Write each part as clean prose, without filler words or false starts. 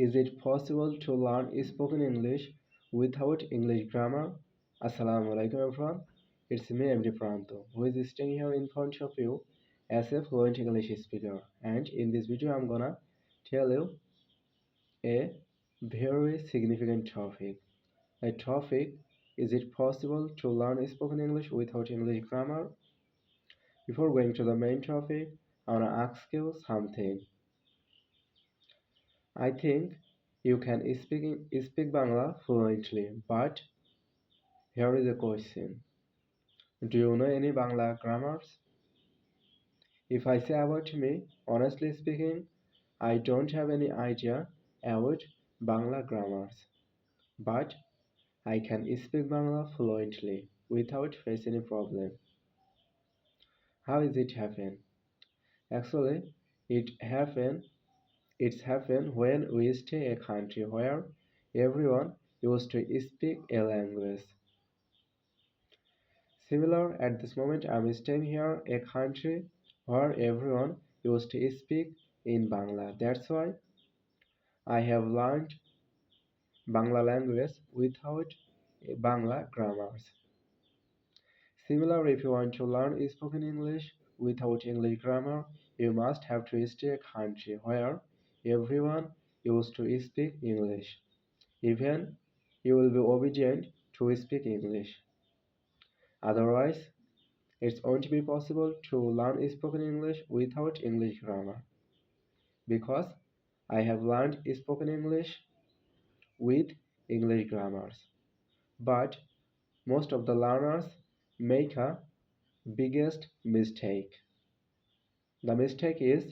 Is it possible to learn spoken English without English grammar? Assalamu alaikum everyone. It's me MD Pranto who is staying here in front of you as a fluent English speaker, and in this video I'm gonna tell you a very significant topic. A topic: is it possible to learn spoken English without English grammar? Before going to the main topic, I wanna ask you something. I think you can speak Bangla fluently, but here is a question. Do you know any Bangla grammars? If I say about me, honestly speaking, I don't have any idea about Bangla grammars, but I can speak Bangla fluently without facing any problem. How is it happen? Actually, it's happened when we stay a country where everyone used to speak a language. Similar, at this moment I'm staying here a country where everyone used to speak in Bangla. That's why I have learned Bangla language without Bangla grammars. Similar, if you want to learn spoken English without English grammar, you must have to stay a country where everyone used to speak English. Even you will be obedient to speak English. Otherwise, it won't be possible to learn spoken English without English grammar, because I have learned spoken English with English grammars. But most of the learners make a biggest mistake. The mistake is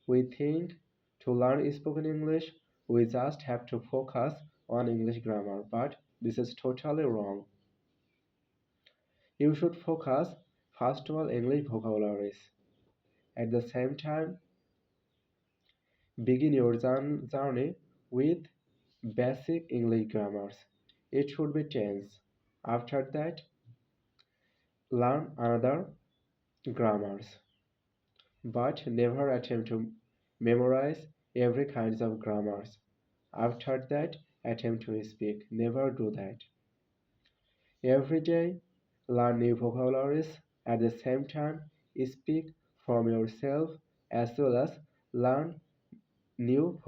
we think to learn spoken English we just have to focus on English grammar, but this is totally wrong. You should focus first of all English vocabularies. At the same time, begin your journey with basic English grammars. It should be tense. After that, learn another grammars. But never attempt to memorize every kinds of grammars. After that, attempt to speak. Never do that. Every day, learn new vocabularies. At the same time, speak from yourself as well as learn new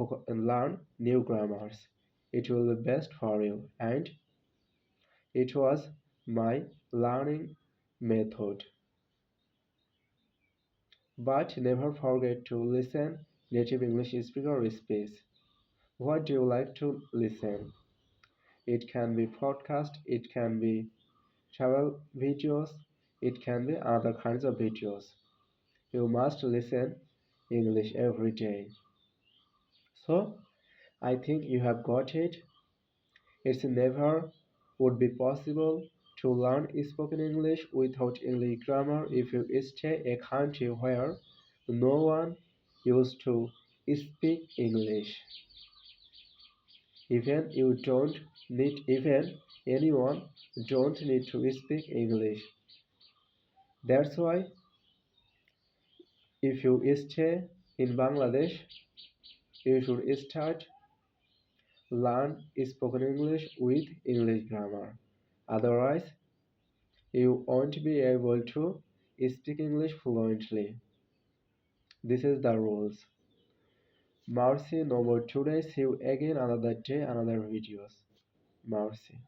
grammars. It will be best for you, and it was my learning method. But never forget to listen native English speaker speech. What do you like to listen? It can be podcast, it can be travel videos, it can be other kinds of videos. You must listen English every day. So I think you have got it. It's never would be possible to learn spoken English without English grammar if you stay a country where no one used to speak English. Even anyone don't need to speak English. That's why if you stay in Bangladesh, you should start learn spoken English with English grammar. Otherwise, you won't be able to speak English fluently. This is the rules. Mercy, no more today. See you again another day, another videos. Mercy.